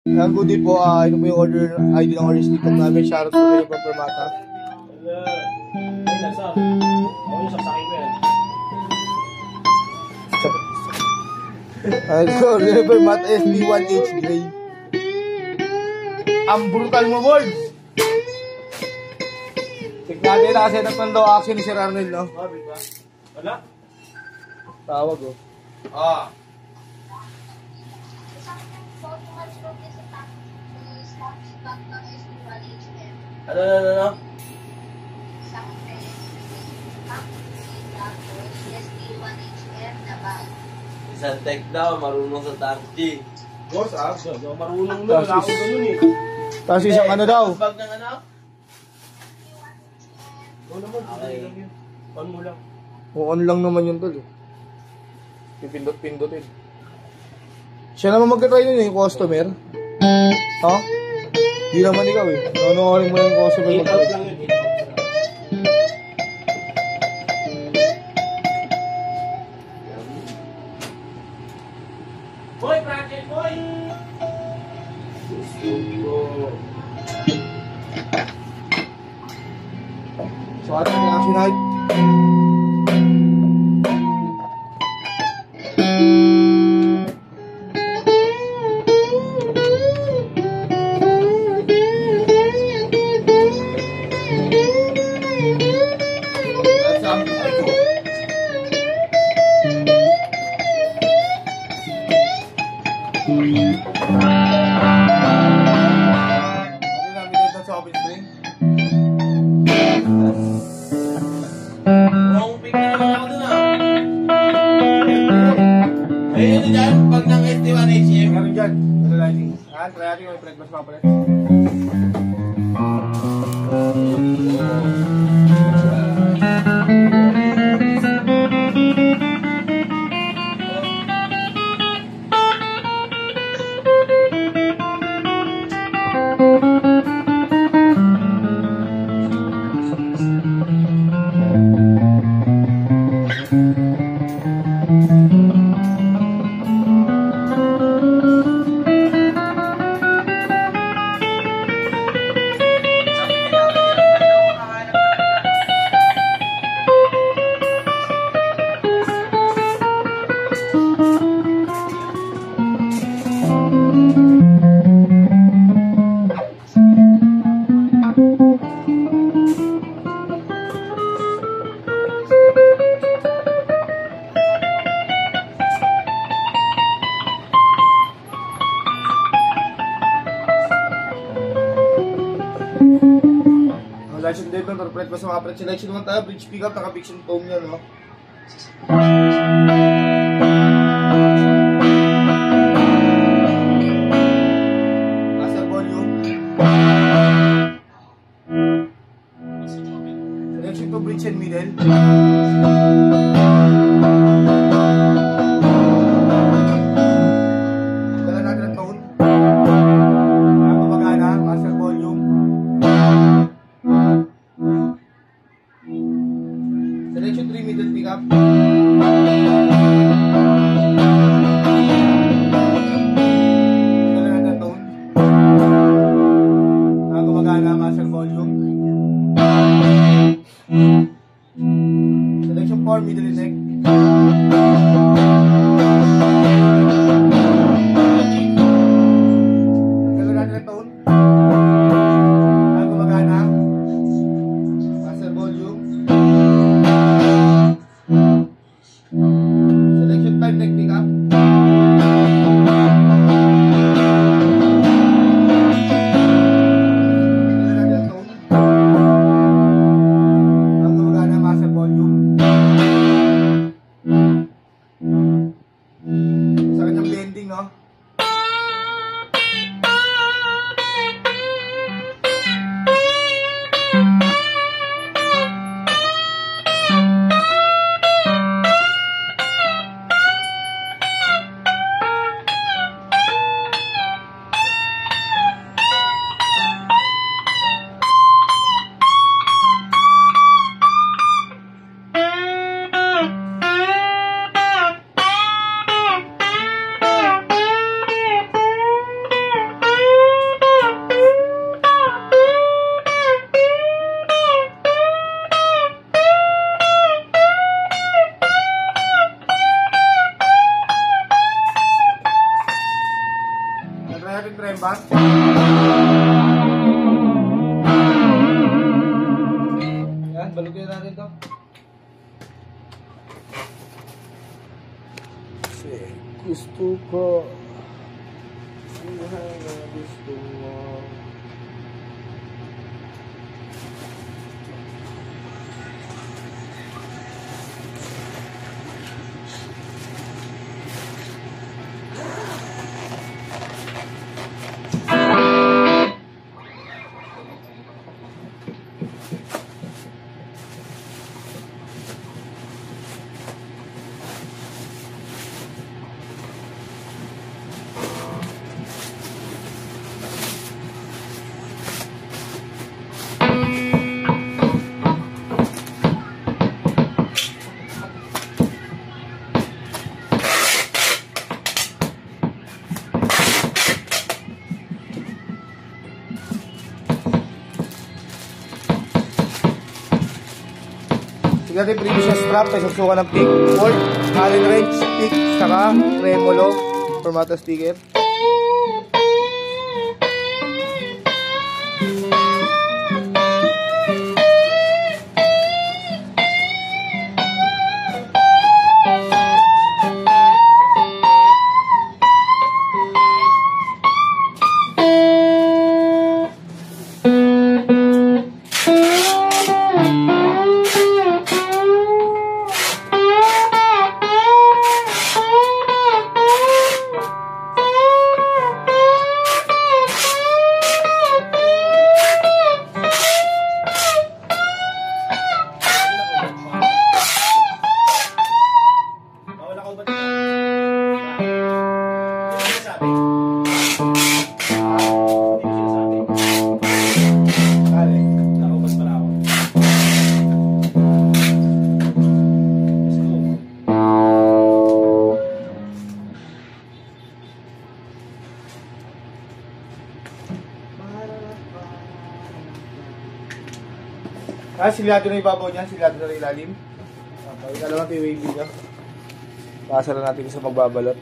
Ang good day po, ito po yung order ID ng orange stick namin. Shoutout po kayo from Permata. So, Permata SP1H Gray. Ang brutal mo, boys! Check natin na kasi nagpando action ni Sir Arnel, no? Wala? Tawag, oh. Ah. Ano? Isang tech daw, marunong sa taxi. Boss, marunong na. Wala ako ganun eh. Tapos isang ano daw? Bag ng ano? Oo naman, Okay. on mo lang. On lang naman yun tol, eh. Pipindot-pindotin. Siya naman magka-try nun yung customer. Ha? Di naman ikaw eh. Nanunorin mo yung customer Hit out mag-try. lang yun, hit out lang. Boy, project boy! So ano yung action height? Pag ng ST1HM. Meron dyan. Ano lighting? Try natin yung breakfast papalit. Selection dito, torpret pa sa mga pre. Selection naman tayo, bridge pickup, naka-fiction foam yan, no? Master volume. Selection to bridge and middle. Dala natin ang tone. Kumagana, master volume. Selection 3 middle pickup. Dala natin ang tone. Kumagana, master volume. Selection 4 middle neck. Dala natin ang tone. Kumagana, master volume. Selection 5 neck pickup. Dala natin ang tone. Ang gumagana, master volume. Try natin trembat. Yan, balutin natin to. Kasi gusto ko. Gusto mo. Tignan natin previous na strap, tayo susukan ng pick, bolt, Allen wrench, pick, saka tremolo, formato sticker. Silado na yung ibabaw niya, silado na yung ilalim. Okay, alam natin yung wavy niya. Pasa na natin sa magbabalot.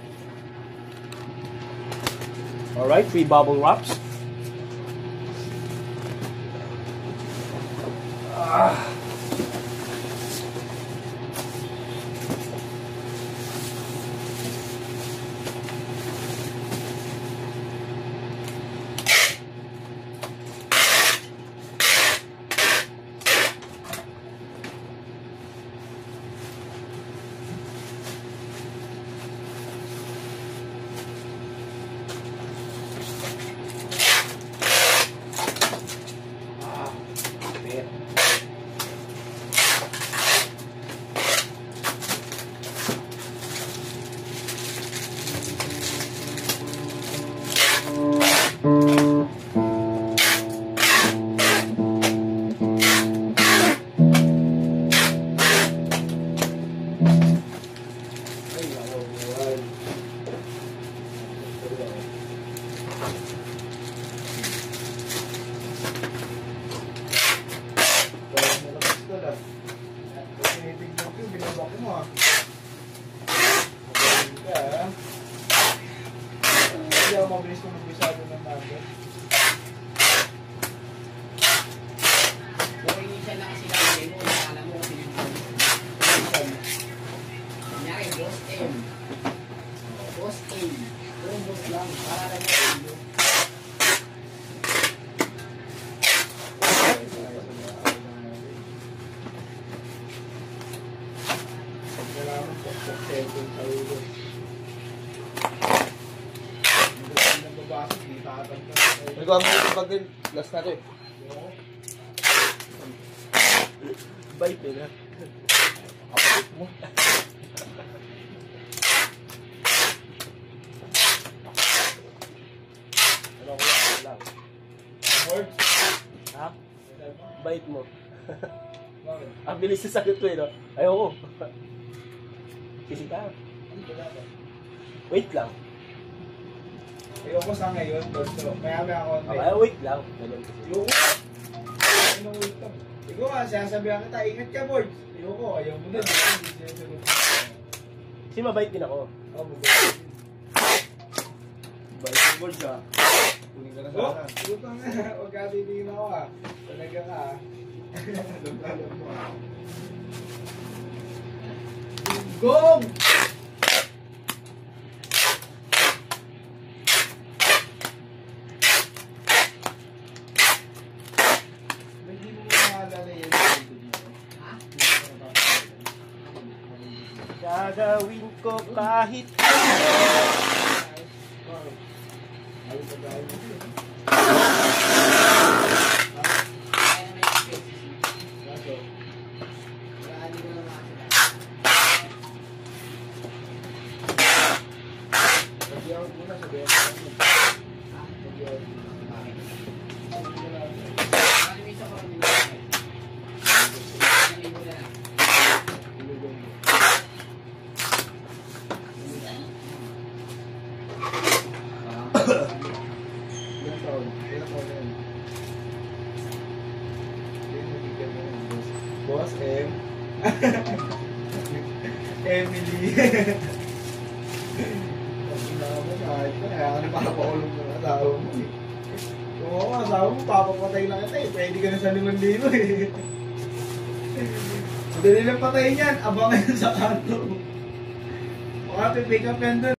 Alright, 3 bubble wraps. Mabilis kung magbisado ng number. Kung initial na kasi lagi mo, alam mo kasi yung kunyari, boss M. Boss A. Yung boss lang, para lang yung Salamat po sa cellphone sa ulo. May kung ang pag din, last na ito eh. Bite na. Kapalit mo. Ano ko lang. Word? Ha? Bite mo. Bakit? Ang bilis sa sagot ko eh, no? Ayoko. Sisita. Wait lang. Ayoko sa ngayon, Borso. Maya-maya konti. Okay, wait lang. Ganun kasi. Ayoko. Anong wait lang? Ikaw nga, sinasabihan kita, ingat ka, Bords. Ayoko, ayaw mo na. Kasi mabait din ako. Oo, mabait. Balik board ka. Kunin ka na Oh. sana. Putang na. Huwag ka titingin ako ah. Talaga ka ah. Laglagan mo ah. Gong! Hindi mo maalala yan. Gagawin ko kahit Ayun pa tayo. Kaya naman yung space. Kaso, Wala, hindi ko na makakita. pag-out muna, sabihan mo namin. Pag-out muna. Malimisa ko lang din ako. Naligo na lang. Ilang taon? Ilang taon na yun? Yun, nabigyan mo yun, boss. Boss, M. Emily. Pag mo kahit na, kaya ka napapakulong ng asawa mo eh. Kung ako, asawa mo, papapatay lang kita eh. Pwede ka na sa 5,000 eh. Madali lang patayin yan. Abangan sa kanto. Baka pipick up yan dun.